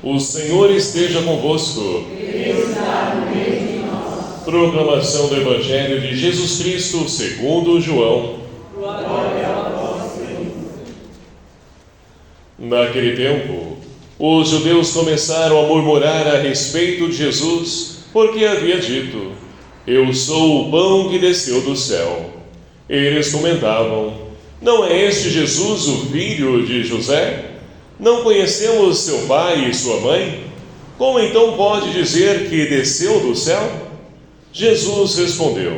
O Senhor esteja convosco. Ele está no meio de nós. Proclamação do Evangelho de Jesus Cristo segundo João. Glória a vós, Senhor. Naquele tempo, os judeus começaram a murmurar a respeito de Jesus, porque havia dito: Eu sou o pão que desceu do céu. Eles comentavam: Não é este Jesus o filho de José? Não conhecemos seu pai e sua mãe? Como então pode dizer que desceu do céu? Jesus respondeu: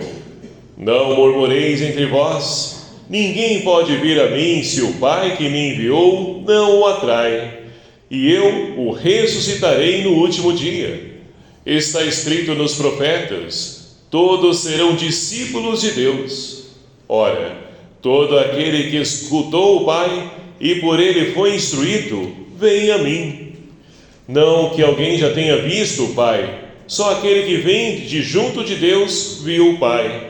Não murmureis entre vós. Ninguém pode vir a mim se o Pai que me enviou não o atrai. E eu o ressuscitarei no último dia. Está escrito nos profetas: todos serão discípulos de Deus. Ora, todo aquele que escutou o Pai e por ele foi instruído, vem a mim. Não que alguém já tenha visto o Pai, só aquele que vem de junto de Deus viu o Pai.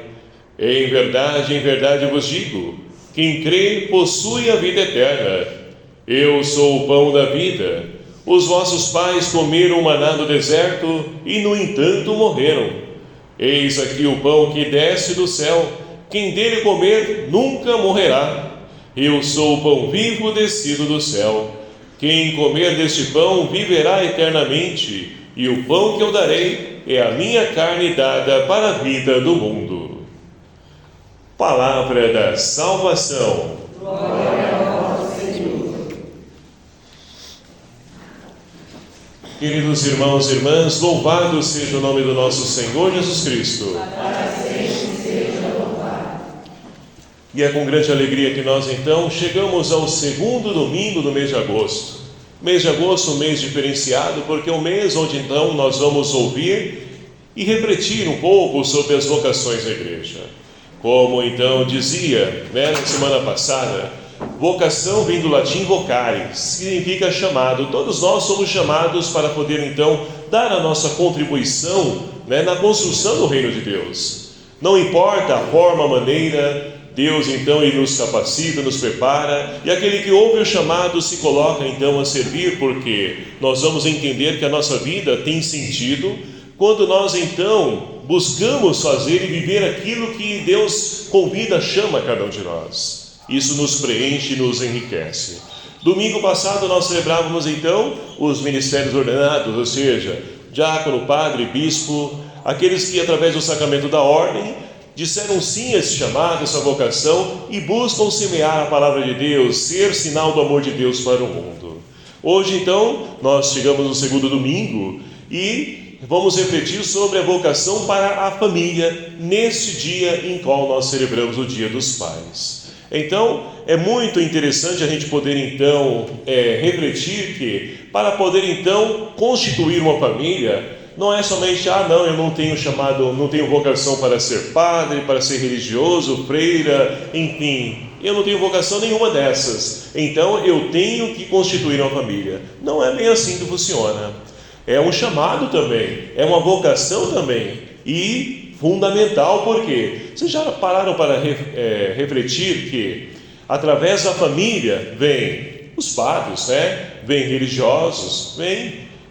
Em verdade vos digo, quem crê possui a vida eterna. Eu sou o pão da vida. Os vossos pais comeram maná no deserto e, no entanto, morreram. Eis aqui o pão que desce do céu. Quem dele comer nunca morrerá. Eu sou o pão vivo descido do céu. Quem comer deste pão viverá eternamente, e o pão que eu darei é a minha carne dada para a vida do mundo. Palavra da salvação. Glória a vós, Senhor. Queridos irmãos e irmãs, louvado seja o nome do nosso Senhor Jesus Cristo. Para sempre seja louvado. E é com grande alegria que nós então chegamos ao segundo domingo do mês de agosto. Mês de agosto, um mês diferenciado, porque é um mês onde então nós vamos ouvir e refletir um pouco sobre as vocações da igreja. Como então dizia, na semana passada, vocação vem do latim vocare, significa chamado. Todos nós somos chamados para poder então dar a nossa contribuição, na construção do reino de Deus. Não importa a forma, a maneira, Deus então ele nos capacita, nos prepara, e aquele que ouve o chamado se coloca então a servir, porque nós vamos entender que a nossa vida tem sentido quando nós então buscamos fazer e viver aquilo que Deus convida, chama cada um de nós. Isso nos preenche e nos enriquece. Domingo passado nós celebrávamos então os ministérios ordenados, ou seja, diácono, padre, bispo, aqueles que através do sacramento da ordem disseram sim a esse chamado, essa vocação, e buscam semear a palavra de Deus, ser sinal do amor de Deus para o mundo. Hoje então nós chegamos no segundo domingo e vamos refletir sobre a vocação para a família neste dia em qual nós celebramos o Dia dos Pais. Então é muito interessante a gente poder então refletir que para poder então constituir uma família, não é somente, eu não tenho chamado, não tenho vocação para ser padre, para ser religioso, freira, enfim, eu não tenho vocação nenhuma dessas, então eu tenho que constituir uma família. Não é bem assim que funciona. É um chamado também, é uma vocação também, e fundamental, porque vocês já pararam para refletir que através da família vem os padres, vem religiosos,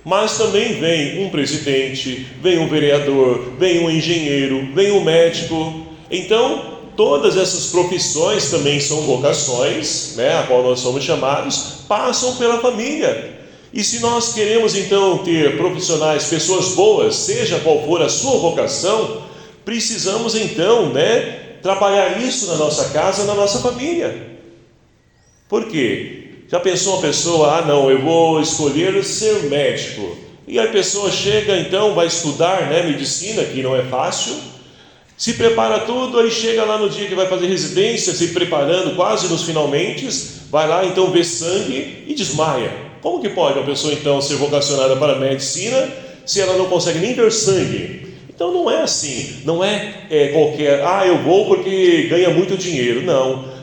mas também vem um presidente, vem um vereador, vem um engenheiro, vem um médico. Então, todas essas profissões também são vocações, a qual nós somos chamados, passam pela família. E se nós queremos então ter profissionais, pessoas boas, seja qual for a sua vocação, precisamos então, trabalhar isso na nossa casa, na nossa família. Por quê? Já pensou uma pessoa, eu vou escolher ser médico. E a pessoa chega então, vai estudar medicina, que não é fácil, se prepara tudo, aí chega lá no dia que vai fazer residência, se preparando quase nos finalmente, vai lá então ver sangue e desmaia. Como que pode uma pessoa então ser vocacionada para a medicina se ela não consegue nem ver sangue? Então não é assim, não é qualquer, eu vou porque ganha muito dinheiro.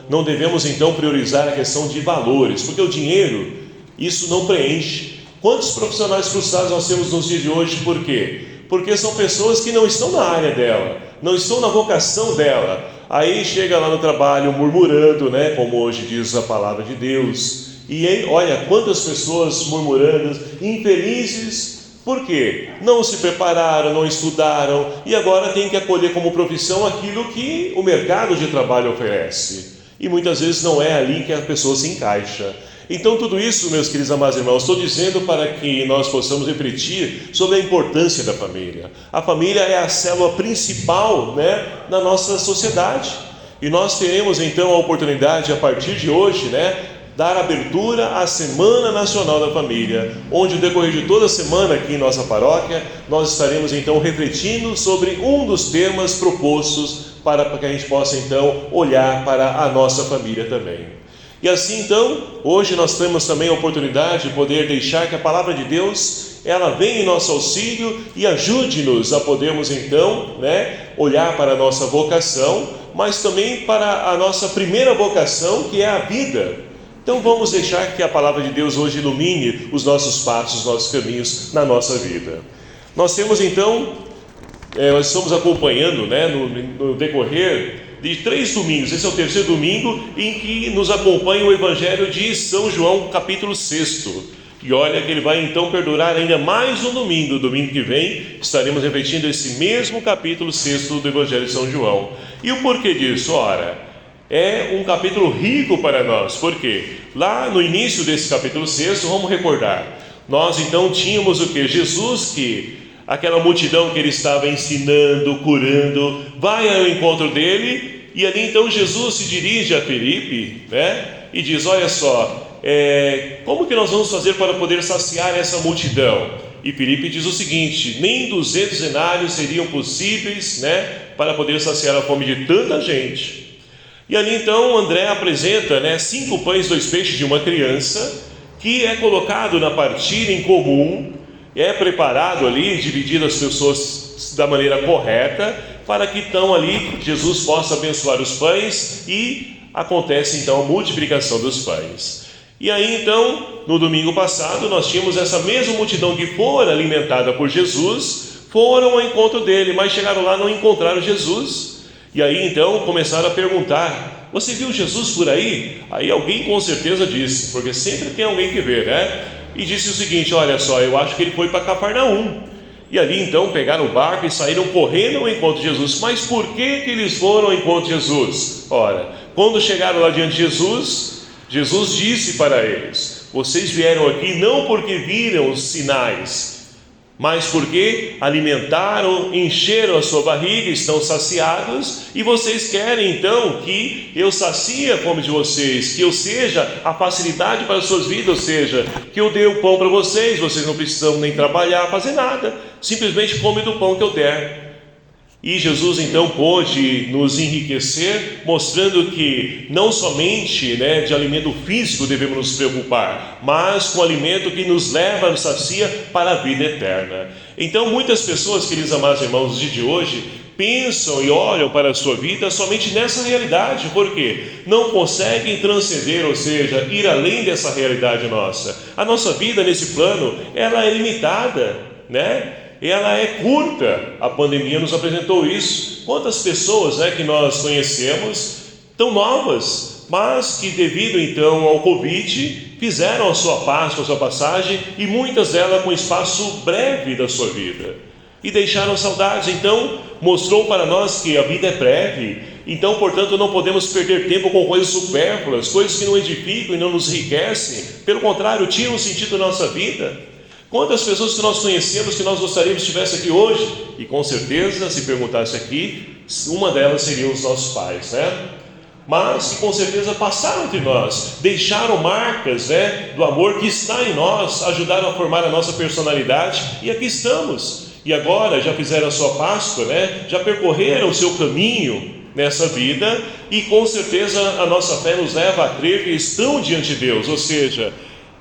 Não devemos então priorizar a questão de valores, porque o dinheiro, isso não preenche. Quantos profissionais frustrados nós temos nos dias de hoje? Por quê? Porque são pessoas que não estão na área dela, não estão na vocação dela. Aí chega lá no trabalho murmurando, como hoje diz a palavra de Deus, E olha quantas pessoas murmurando, infelizes. Por quê? Não se prepararam, não estudaram e agora tem que acolher como profissão aquilo que o mercado de trabalho oferece. E muitas vezes não é ali que a pessoa se encaixa. Então tudo isso, meus queridos amados irmãos, estou dizendo para que nós possamos refletir sobre a importância da família. A família é a célula principal, na nossa sociedade. E nós teremos então a oportunidade, a partir de hoje, dar abertura à Semana Nacional da Família, onde no decorrer de toda a semana aqui em nossa paróquia, nós estaremos então refletindo sobre um dos temas propostos para que a gente possa então olhar para a nossa família também. E assim então, hoje nós temos também a oportunidade de poder deixar que a Palavra de Deus, ela venha em nosso auxílio e ajude-nos a podermos então, olhar para a nossa vocação, mas também para a nossa primeira vocação, que é a vida. Então vamos deixar que a Palavra de Deus hoje ilumine os nossos passos, os nossos caminhos na nossa vida. Nós temos então, nós estamos acompanhando no decorrer de 3 domingos, esse é o 3º domingo em que nos acompanha o Evangelho de São João, capítulo 6. E olha que ele vai então perdurar ainda mais um domingo. Domingo que vem estaremos repetindo esse mesmo capítulo 6 do Evangelho de São João. E o porquê disso? Ora, é um capítulo rico para nós, porque lá no início desse capítulo 6, vamos recordar, nós então tínhamos o que? Jesus, que aquela multidão que ele estava ensinando, curando, vai ao encontro dele, e ali então Jesus se dirige a Filipe, e diz, olha só, como que nós vamos fazer para poder saciar essa multidão? E Filipe diz o seguinte, nem 200 denários seriam possíveis, para poder saciar a fome de tanta gente. E ali então André apresenta 5 pães, 2 peixes de uma criança, que é colocado na partilha em comum, é preparado ali, dividido as pessoas da maneira correta, para que então ali Jesus possa abençoar os pães e acontece então a multiplicação dos pães. E aí então, no domingo passado, nós tínhamos essa mesma multidão que fora alimentada por Jesus, foram ao encontro dele, mas chegaram lá e não encontraram Jesus. E aí então começaram a perguntar, você viu Jesus por aí? Aí alguém com certeza disse, porque sempre tem alguém que vê, E disse o seguinte, olha só, eu acho que ele foi para Cafarnaum. E ali então pegaram o barco e saíram correndo ao encontro de Jesus. Mas por que eles foram ao encontro de Jesus? Ora, quando chegaram lá diante de Jesus, Jesus disse para eles, vocês vieram aqui não porque viram os sinais, mas porque alimentaram, encheram a sua barriga, estão saciados, e vocês querem então que eu sacie a fome de vocês, que eu seja a facilidade para as suas vidas, ou seja, que eu dê o pão para vocês, vocês não precisam nem trabalhar, fazer nada, simplesmente comem do pão que eu der. E Jesus então pôde nos enriquecer, mostrando que não somente de alimento físico devemos nos preocupar, mas com alimento que nos leva, nos sacia para a vida eterna. Então muitas pessoas, queridos amados irmãos, nos dias de hoje, pensam e olham para a sua vida somente nessa realidade, porque não conseguem transcender, ou seja, ir além dessa realidade nossa. A nossa vida nesse plano, ela é limitada, ela é curta. A pandemia nos apresentou isso. Quantas pessoas que nós conhecemos, tão novas, mas que devido então ao Covid, fizeram a sua Páscoa, a sua passagem, e muitas delas com espaço breve da sua vida, e deixaram saudades. Então mostrou para nós que a vida é breve, então portanto não podemos perder tempo com coisas supérfluas, coisas que não edificam e não nos enriquecem, pelo contrário, tiram o sentido da nossa vida. Quantas pessoas que nós conhecemos que nós gostaríamos que estivesse aqui hoje, e com certeza se perguntasse aqui, uma delas seriam os nossos pais, mas que com certeza passaram entre nós, deixaram marcas do amor que está em nós, ajudaram a formar a nossa personalidade, e aqui estamos, e agora já fizeram a sua Páscoa, já percorreram o seu caminho nessa vida, e com certeza a nossa fé nos leva a crer que estão diante de Deus, ou seja,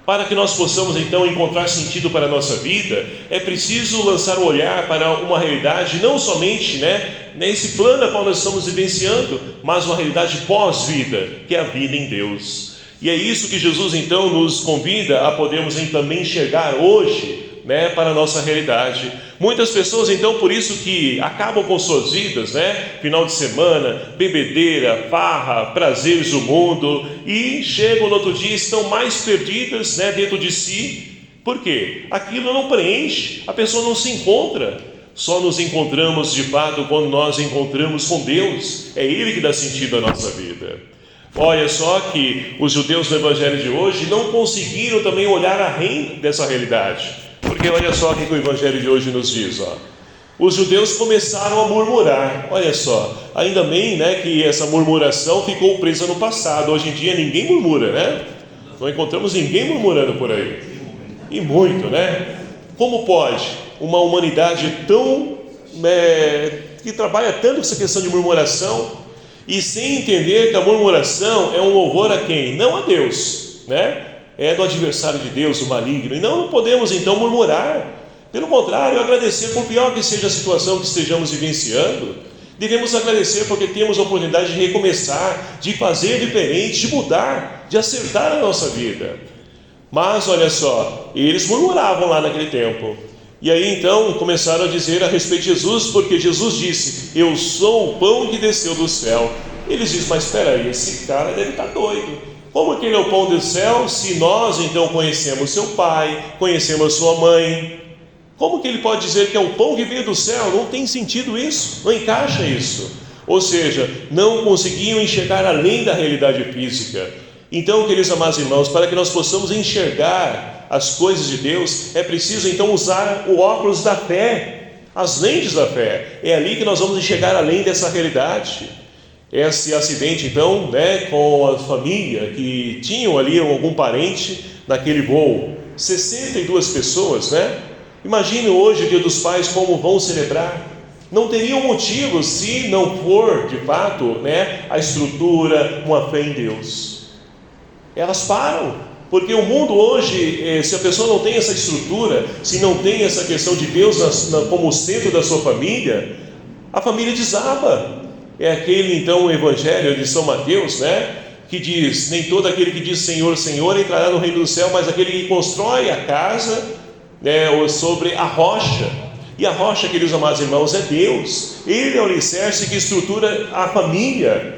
para que nós possamos então encontrar sentido para a nossa vida, é preciso lançar o olhar para uma realidade, não somente nesse plano a qual nós estamos vivenciando, mas uma realidade pós-vida, que é a vida em Deus. E é isso que Jesus então nos convida a podermos também enxergar hoje, para a nossa realidade. Muitas pessoas então por isso que acabam com suas vidas, final de semana, bebedeira, farra, prazeres do mundo, e chegam no outro dia, estão mais perdidas dentro de si. Por quê? Aquilo não preenche, a pessoa não se encontra. Só nos encontramos de fato quando nós encontramos com Deus. É Ele que dá sentido à nossa vida. Olha só que os judeus no Evangelho de hoje não conseguiram também olhar além dessa realidade. Porque olha só o que o Evangelho de hoje nos diz. Os judeus começaram a murmurar. Olha só, ainda bem que essa murmuração ficou presa no passado. Hoje em dia ninguém murmura, Não encontramos ninguém murmurando por aí. E muito, Como pode uma humanidade tão que trabalha tanto com essa questão de murmuração e sem entender que a murmuração é um louvor a quem? Não a Deus, É do adversário de Deus, do maligno. E não podemos então murmurar. Pelo contrário, agradecer, por pior que seja a situação que estejamos vivenciando, devemos agradecer porque temos a oportunidade de recomeçar, de fazer diferente, de mudar, de acertar a nossa vida. Mas olha só, eles murmuravam lá naquele tempo. E aí então começaram a dizer a respeito de Jesus, porque Jesus disse: eu sou o pão que desceu do céu. Eles dizem: mas espera aí, esse cara deve estar doido. Como que ele é o pão do céu, se nós então conhecemos seu pai, conhecemos sua mãe? Como que ele pode dizer que é o pão que veio do céu? Não tem sentido isso, não encaixa isso. Ou seja, não conseguiam enxergar além da realidade física. Então, queridos amados irmãos, para que nós possamos enxergar as coisas de Deus, é preciso então usar o óculos da fé, as lentes da fé. É ali que nós vamos enxergar além dessa realidade. Esse acidente então, com a família que tinham ali algum parente naquele voo, 62 pessoas, Imagine hoje o Dia dos Pais, como vão celebrar. Não teriam motivo se não for de fato a estrutura, uma fé em Deus. Elas param, porque o mundo hoje, se a pessoa não tem essa estrutura, se não tem essa questão de Deus como centro da sua família, a família desaba. É aquele então Evangelho de São Mateus, que diz: nem todo aquele que diz Senhor, Senhor entrará no reino do céu, mas aquele que constrói a casa sobre a rocha. E a rocha, queridos amados irmãos, é Deus. Ele é o alicerce que estrutura a família.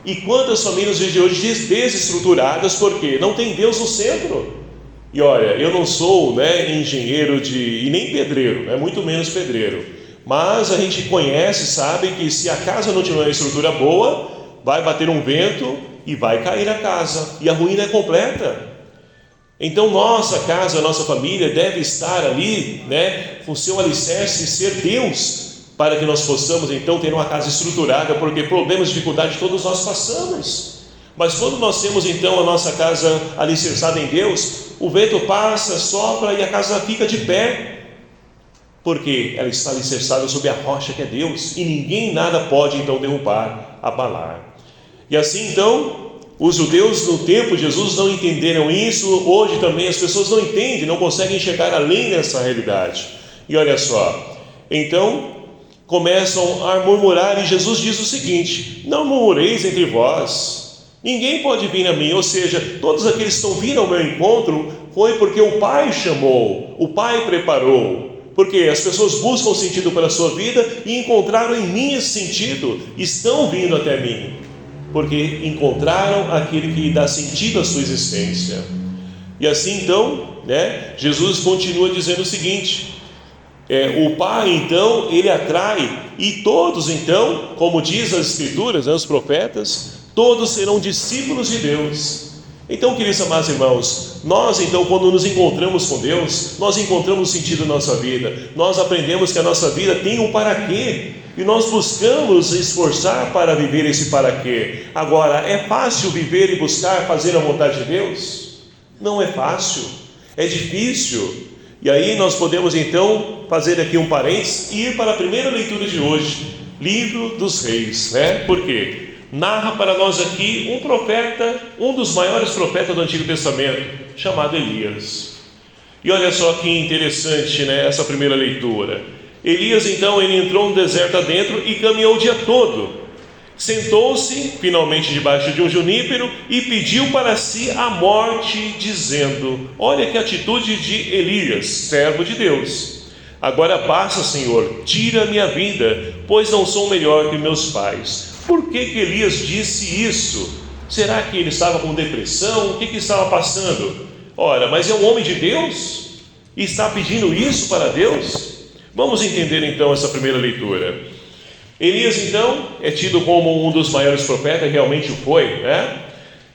E quantas famílias de hoje desestruturadas, porque não tem Deus no centro. E olha, eu não sou engenheiro e nem pedreiro, muito menos pedreiro, mas a gente conhece, sabe que se a casa não tiver uma estrutura boa, vai bater um vento e vai cair a casa, e a ruína é completa. Então nossa casa, nossa família deve estar ali, com seu alicerce ser Deus, para que nós possamos então ter uma casa estruturada, porque problemas, dificuldades todos nós passamos. Mas quando nós temos então a nossa casa alicerçada em Deus, o vento passa, sopra e a casa fica de pé, porque ela está alicerçada sobre a rocha que é Deus, e ninguém nada pode então derrubar, abalar. E assim então os judeus no tempo de Jesus não entenderam isso. Hoje também as pessoas não entendem, não conseguem enxergar além dessa realidade. E olha só, então começam a murmurar, e Jesus diz o seguinte: não murmureis entre vós, ninguém pode vir a mim. Ou seja, todos aqueles que estão vindo ao meu encontro foi porque o Pai chamou, o Pai preparou, porque as pessoas buscam sentido para a sua vida e encontraram em mim esse sentido, estão vindo até mim, porque encontraram aquele que dá sentido à sua existência. E assim então, Jesus continua dizendo o seguinte: o Pai então, Ele atrai, e todos então, como diz as Escrituras, os profetas, todos serão discípulos de Deus. Então, queridos amados irmãos, nós então quando nos encontramos com Deus, nós encontramos o sentido da nossa vida, nós aprendemos que a nossa vida tem um para quê, e nós buscamos esforçar para viver esse para quê. Agora, é fácil viver e buscar fazer a vontade de Deus? Não é fácil, é difícil. E aí nós podemos então fazer aqui um parênteses e ir para a primeira leitura de hoje, Livro dos Reis, Por quê? Narra para nós aqui um profeta, um dos maiores profetas do Antigo Testamento, chamado Elias. E olha só que interessante, essa primeira leitura. Elias então, ele entrou no deserto adentro e caminhou o dia todo. Sentou-se finalmente debaixo de um junípero e pediu para si a morte, dizendo: olha que atitude de Elias, servo de Deus: Agora basta, Senhor, tira a minha vida, pois não sou melhor que meus pais. Por que Elias disse isso? Será que ele estava com depressão? O que estava passando? Ora, mas é um homem de Deus e está pedindo isso para Deus? Vamos entender então essa primeira leitura. Elias então é tido como um dos maiores profetas, realmente o foi, né?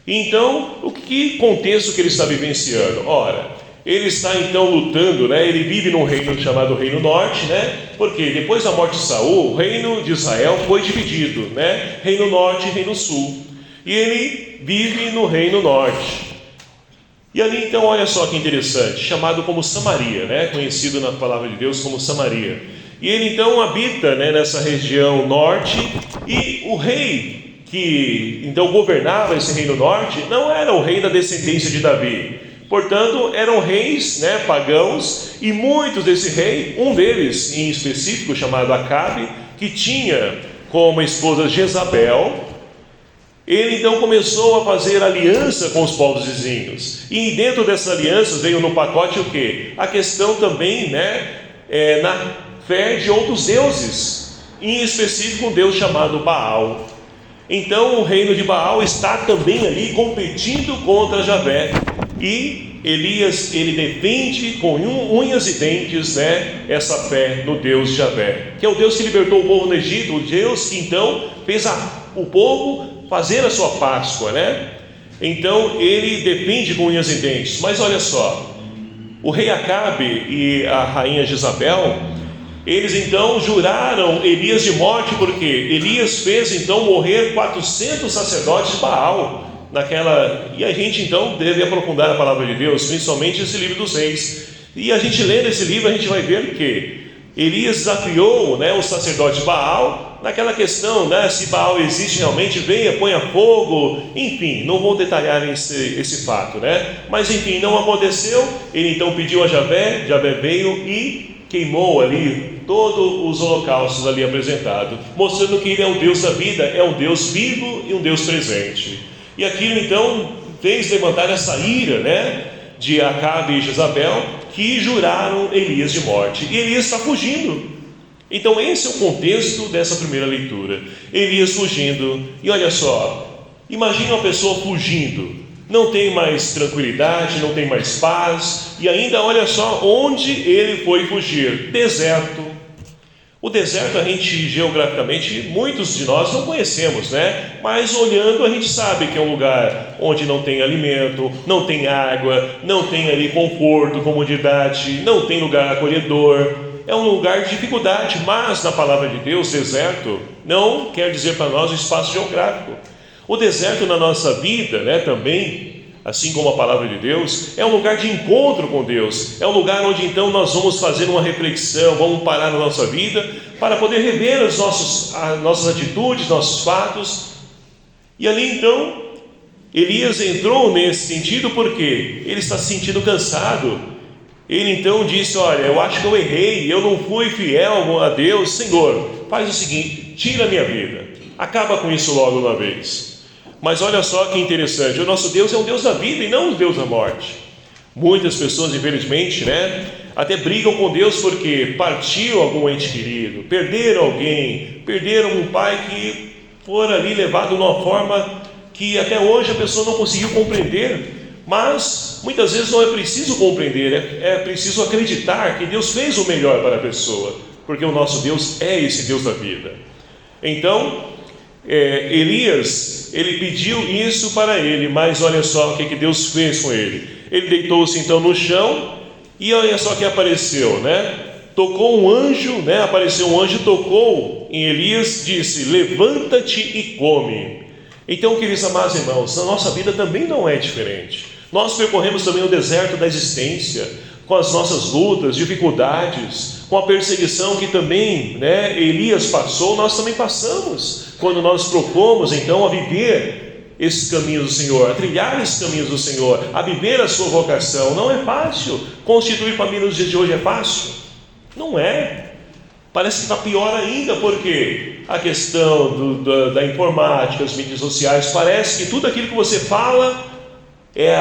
Então, que contexto que ele está vivenciando? Ora, ele está então lutando, né? Ele vive num reino chamado Reino Norte, né? Porque depois da morte de Saul, o reino de Israel foi dividido, né? Reino Norte e Reino Sul. E ele vive no Reino Norte. E ali então, olha só que interessante, chamado como Samaria, né? Conhecido na palavra de Deus como Samaria. E ele então habita, né, nessa região norte, e o rei que então governava esse Reino Norte não era o rei da descendência de Davi. Portanto, eram reis, né, pagãos, e muitos desse rei, um deles em específico, chamado Acabe, que tinha como esposa Jezabel, ele então começou a fazer aliança com os povos vizinhos. E dentro dessas alianças veio no pacote o quê? A questão também, né, na fé de outros deuses, em específico um deus chamado Baal. Então o reino de Baal está também ali competindo contra Javé. E Elias, ele defende com unhas e dentes, né, essa fé no Deus Javé, que é o Deus que libertou o povo no Egito, o Deus que então fez o povo fazer a sua Páscoa, né? Então ele defende com unhas e dentes. Mas olha só, o rei Acabe e a rainha Jezabel, eles então juraram Elias de morte, porque Elias fez então morrer 400 sacerdotes de Baal naquela. E a gente então deve aprofundar a palavra de Deus, principalmente esse livro dos reis. E a gente lendo esse livro, a gente vai ver que Elias desafiou, né, os sacerdotes de Baal naquela questão, né, se Baal existe realmente, venha, ponha fogo, enfim, não vou detalhar esse fato, né? Mas enfim, não aconteceu. Ele então pediu a Javé veio e queimou ali todos os holocaustos ali apresentados, mostrando que ele é um Deus da vida, é um Deus vivo e um Deus presente. E aquilo então fez levantar essa ira, né, de Acabe e Jezabel, que juraram Elias de morte. E Elias está fugindo. Então esse é o contexto dessa primeira leitura. Elias fugindo. E olha só, imagina uma pessoa fugindo, não tem mais tranquilidade, não tem mais paz. E ainda olha só onde ele foi fugir: deserto. O deserto, a gente geograficamente, muitos de nós não conhecemos, né? Mas olhando a gente sabe que é um lugar onde não tem alimento, não tem água, não tem ali conforto, comodidade, não tem lugar acolhedor. É um lugar de dificuldade. Mas na palavra de Deus, deserto não quer dizer para nós o espaço geográfico. O deserto na nossa vida, né, também, assim como a palavra de Deus, é um lugar de encontro com Deus. É um lugar onde então nós vamos fazer uma reflexão, vamos parar na nossa vida para poder rever as nossas atitudes, nossos fatos. E ali então Elias entrou nesse sentido porque ele está se sentindo cansado. Ele então disse: olha, eu acho que eu errei, eu não fui fiel a Deus. Senhor, faz o seguinte, tira a minha vida, acaba com isso logo uma vez. Mas olha só que interessante, o nosso Deus é um Deus da vida e não um Deus da morte. Muitas pessoas, infelizmente, né, até brigam com Deus porque partiu algum ente querido, perderam alguém, perderam um pai que foi ali levado de uma forma que até hoje a pessoa não conseguiu compreender. Mas muitas vezes não é preciso compreender, é preciso acreditar que Deus fez o melhor para a pessoa, porque o nosso Deus é esse Deus da vida. Então Elias, ele pediu isso para ele, mas olha só o que Deus fez com ele. Ele deitou-se então no chão, e olha só que apareceu, né? Tocou um anjo, né? Apareceu um anjo, tocou em Elias, disse: levanta-te e come. Então, queridos amados irmãos, na nossa vida também não é diferente. Nós percorremos também o deserto da existência, com as nossas lutas, dificuldades, com a perseguição que também, né, Elias passou, nós também passamos, quando nós propomos então a viver esses caminhos do Senhor, a trilhar esses caminhos do Senhor, a viver a sua vocação. Não é fácil. Constituir família nos dias de hoje é fácil? Não é. Parece que está pior ainda, porque a questão da informática, as mídias sociais, parece que tudo aquilo que você fala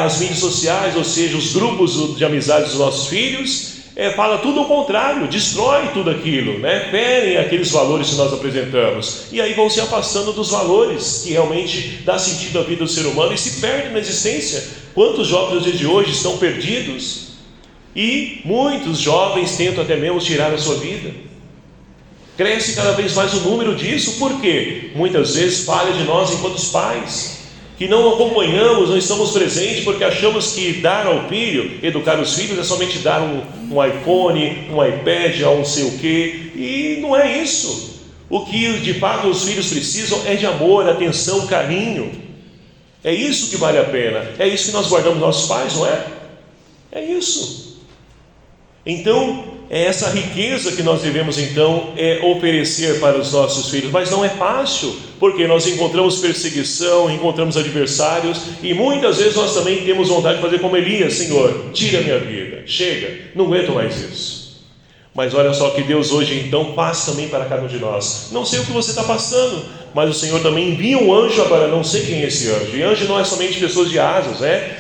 as mídias sociais, ou seja, os grupos de amizades dos nossos filhos, fala tudo ao contrário, destrói tudo aquilo, né? Ferem aqueles valores que nós apresentamos, e aí vão se afastando dos valores que realmente dá sentido à vida do ser humano e se perdem na existência. Quantos jovens nos dias de hoje estão perdidos? E muitos jovens tentam até mesmo tirar a sua vida. Cresce cada vez mais o número disso, porque muitas vezes falha de nós enquanto pais, que não acompanhamos, não estamos presentes, porque achamos que dar ao filho, educar os filhos, é somente dar um iPhone, um iPad, um não sei o quê, e não é isso. O que de fato os filhos precisam é de amor, atenção, carinho. É isso que vale a pena, é isso que nós guardamos nossos pais, não é? É isso. Então, é essa riqueza que nós devemos então oferecer para os nossos filhos, mas não é fácil, porque nós encontramos perseguição, encontramos adversários, e muitas vezes nós também temos vontade de fazer como Elias: Senhor, tira a minha vida, chega, não aguento mais isso. Mas olha só que Deus hoje então passa também para cada um de nós. Não sei o que você está passando, mas o Senhor também envia um anjo. Agora não sei quem é esse anjo, e anjo não é somente pessoas de asas, né?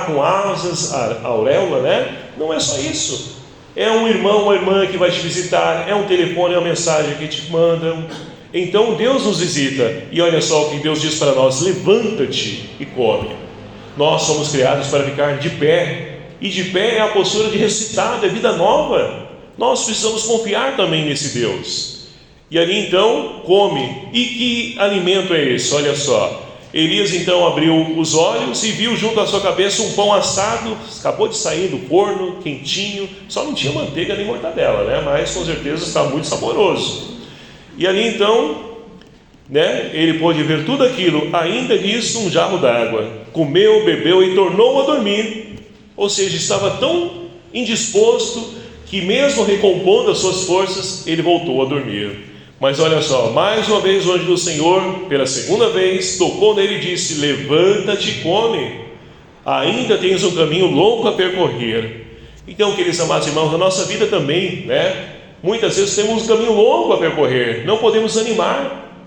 Com asas, a auréola, né? Não é só isso. É um irmão, uma irmã que vai te visitar, é um telefone, é uma mensagem que te mandam. Então Deus nos visita, e olha só o que Deus diz para nós: levanta-te e come. Nós somos criados para ficar de pé, e de pé é a postura de ressuscitado, é vida nova. Nós precisamos confiar também nesse Deus. E ali então come. E que alimento é esse? Olha só, Elias então abriu os olhos e viu junto à sua cabeça um pão assado, acabou de sair do forno, quentinho, só não tinha manteiga nem mortadela, né? Mas com certeza está muito saboroso. E ali então, né, ele pôde ver tudo aquilo, ainda nisso um jarro d'água, comeu, bebeu e tornou a dormir. Ou seja, estava tão indisposto que mesmo recompondo as suas forças, ele voltou a dormir. Mas olha só, mais uma vez o anjo do Senhor, pela segunda vez, tocou nele e disse: levanta-te e come, ainda tens um caminho longo a percorrer. Então, queridos amados irmãos, na nossa vida também, né, muitas vezes temos um caminho longo a percorrer, não podemos animar.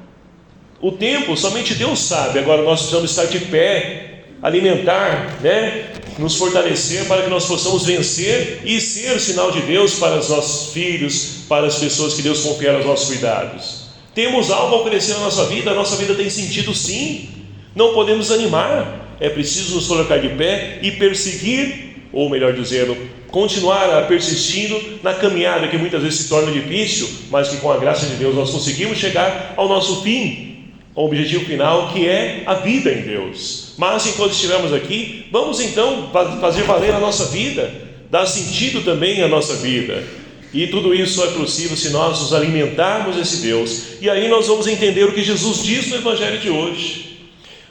O tempo, somente Deus sabe. Agora nós precisamos estar de pé, alimentar, né, nos fortalecer para que nós possamos vencer e ser sinal de Deus para os nossos filhos, para as pessoas que Deus confia aos nossos cuidados. Temos algo a oferecer na nossa vida, a nossa vida tem sentido sim, não podemos animar, é preciso nos colocar de pé e perseguir, ou melhor dizendo, continuar persistindo na caminhada que muitas vezes se torna difícil, mas que com a graça de Deus nós conseguimos chegar ao nosso fim, ao objetivo final, que é a vida em Deus. Mas enquanto estivermos aqui, vamos então fazer valer a nossa vida, dar sentido também à nossa vida. E tudo isso é possível se nós nos alimentarmos desse Deus. E aí nós vamos entender o que Jesus diz no Evangelho de hoje.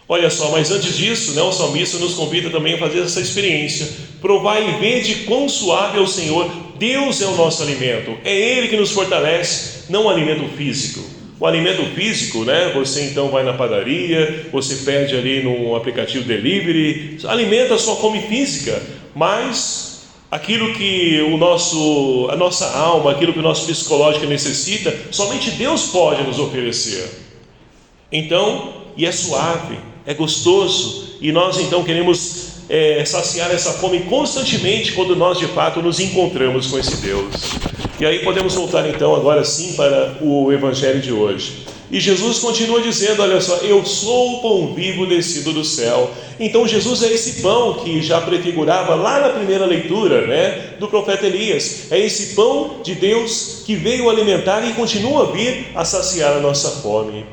Olha só, mas antes disso, né, o salmista nos convida também a fazer essa experiência. Provai e vede quão suave é o Senhor. Deus é o nosso alimento, é Ele que nos fortalece, não o alimento físico. O alimento físico, né? Você então vai na padaria, você pede ali no aplicativo delivery, alimenta a sua fome física, mas aquilo que a nossa alma, aquilo que o nosso psicológico necessita, somente Deus pode nos oferecer. Então, e é suave, é gostoso, e nós então queremos saciar essa fome constantemente quando nós de fato nos encontramos com esse Deus. E aí podemos voltar então agora sim para o Evangelho de hoje. E Jesus continua dizendo, olha só: eu sou o pão vivo descido do céu. Então Jesus é esse pão que já prefigurava lá na primeira leitura, né, do profeta Elias. É esse pão de Deus que veio alimentar e continua a vir a saciar a nossa fome.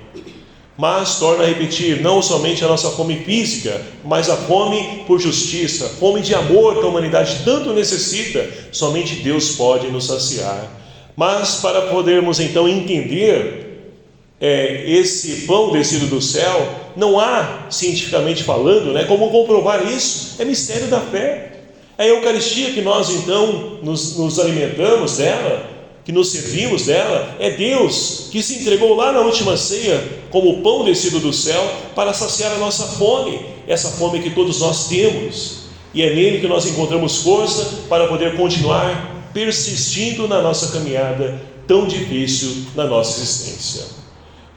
Mas, torna a repetir, não somente a nossa fome física, mas a fome por justiça, fome de amor que a humanidade tanto necessita, somente Deus pode nos saciar. Mas para podermos então entender esse pão descido do céu, não há, cientificamente falando, né, como comprovar isso. É mistério da fé. É a Eucaristia que nós então nos alimentamos dela, que nos servimos dela. É Deus que se entregou lá na última ceia como pão descido do céu para saciar a nossa fome, essa fome que todos nós temos, e é nele que nós encontramos força para poder continuar persistindo na nossa caminhada tão difícil na nossa existência.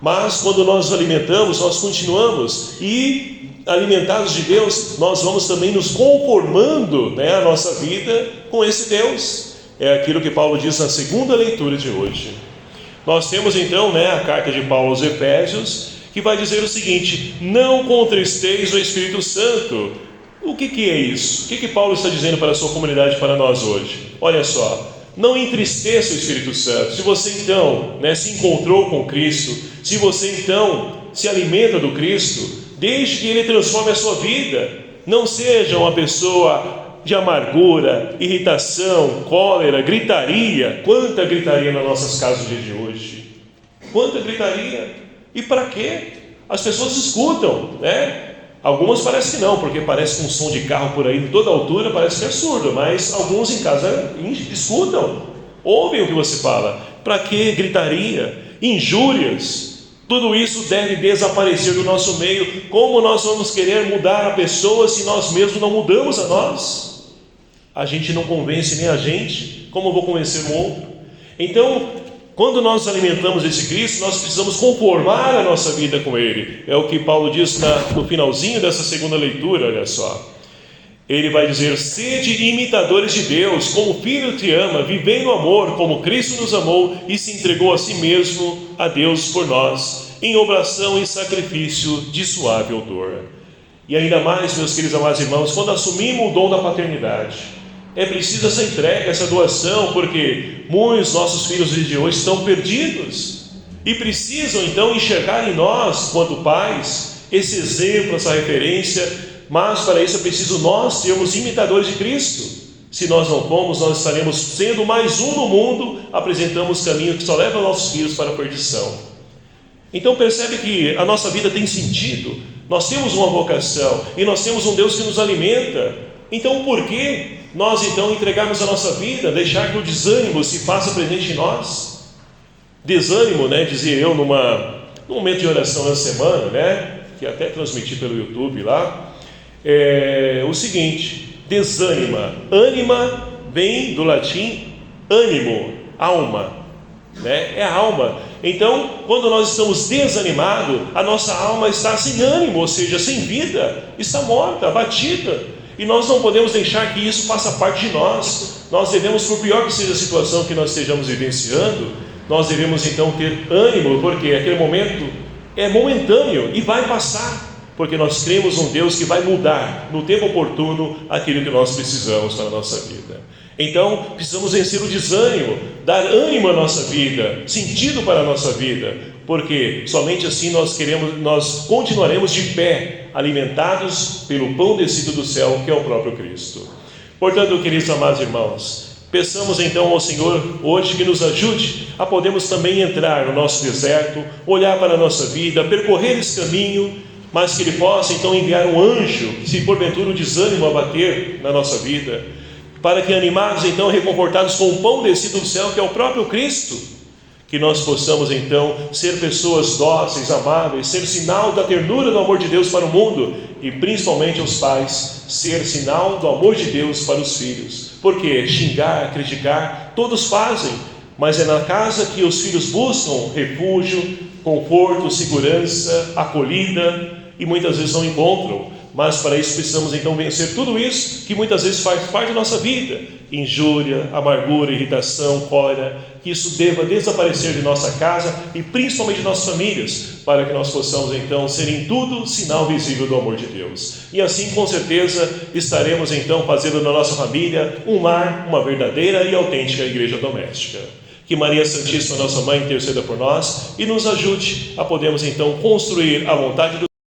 Mas quando nós nos alimentamos, nós continuamos, e alimentados de Deus, nós vamos também nos conformando, né, a nossa vida com esse Deus. é aquilo que Paulo diz na segunda leitura de hoje. Nós temos então a carta de Paulo aos Efésios, que vai dizer o seguinte: não contristeis o Espírito Santo. O que é isso? O que Paulo está dizendo para a sua comunidade, para nós hoje? Olha só, não entristeça o Espírito Santo. Se você então se encontrou com Cristo, se você então se alimenta do Cristo, deixe que Ele transforme a sua vida. Não seja uma pessoa de amargura, irritação, cólera, gritaria. Quanta gritaria nas nossas casas no dia de hoje. Quanta gritaria. E para quê? As pessoas escutam, Algumas parece que não, porque parece que um som de carro por aí de toda altura parece que é surdo, mas alguns em casa escutam, ouvem o que você fala. Para que gritaria, injúrias? Tudo isso deve desaparecer do nosso meio. Como nós vamos querer mudar a pessoa se nós mesmos não mudamos a nós? A gente não convence nem a gente, como eu vou convencer o outro? Então, quando nós alimentamos esse Cristo, nós precisamos conformar a nossa vida com Ele. É o que Paulo diz no finalzinho dessa segunda leitura, olha só. Ele vai dizer: sede imitadores de Deus, como o Filho te ama, vivei no amor, como Cristo nos amou e se entregou a si mesmo a Deus por nós, em oblação e sacrifício de suave odor. E ainda mais, meus queridos amados irmãos, quando assumimos o dom da paternidade, é preciso essa entrega, essa doação, porque muitos nossos filhos de hoje estão perdidos e precisam então enxergar em nós, quanto pais, esse exemplo, essa referência. Mas para isso é preciso nós sermos imitadores de Cristo. Se nós não formos, nós estaremos sendo mais um no mundo, apresentamos caminho que só leva nossos filhos para a perdição. Então percebe que a nossa vida tem sentido, nós temos uma vocação e nós temos um Deus que nos alimenta. Então por que nós então entregarmos a nossa vida, deixar que o desânimo se faça presente em nós? Desânimo, dizia eu num momento de oração na semana, que até transmiti pelo YouTube lá, o seguinte: desânima. Ânima vem do latim ânimo, alma, é a alma. Então, quando nós estamos desanimados, a nossa alma está sem ânimo, ou seja, sem vida, está morta, abatida. E nós não podemos deixar que isso faça parte de nós. Nós devemos, por pior que seja a situação que nós estejamos vivenciando, nós devemos então ter ânimo, porque aquele momento é momentâneo e vai passar, porque nós cremos um Deus que vai mudar no tempo oportuno aquilo que nós precisamos para a nossa vida. Então precisamos vencer o desânimo, dar ânimo à nossa vida, sentido para a nossa vida, porque somente assim nós continuaremos de pé, alimentados pelo pão descido do céu, que é o próprio Cristo. Portanto, queridos amados irmãos, peçamos então ao Senhor hoje que nos ajude a podermos também entrar no nosso deserto, olhar para a nossa vida, percorrer esse caminho, mas que Ele possa então enviar um anjo, se porventura o desânimo abater na nossa vida, para que, animados então, reconfortados com o pão descido do céu, que é o próprio Cristo, que nós possamos então ser pessoas dóceis, amáveis, ser sinal da ternura do amor de Deus para o mundo, e principalmente os pais, ser sinal do amor de Deus para os filhos. Porque xingar, criticar, todos fazem, mas é na casa que os filhos buscam refúgio, conforto, segurança, acolhida, e muitas vezes não encontram. Mas para isso precisamos então vencer tudo isso que muitas vezes faz parte da nossa vida: injúria, amargura, irritação, cólera. Que isso deva desaparecer de nossa casa e principalmente de nossas famílias, para que nós possamos então ser em tudo sinal visível do amor de Deus. E assim, com certeza, estaremos então fazendo na nossa família um lar, uma verdadeira e autêntica igreja doméstica. Que Maria Santíssima, nossa Mãe, interceda por nós e nos ajude a podermos então construir a vontade do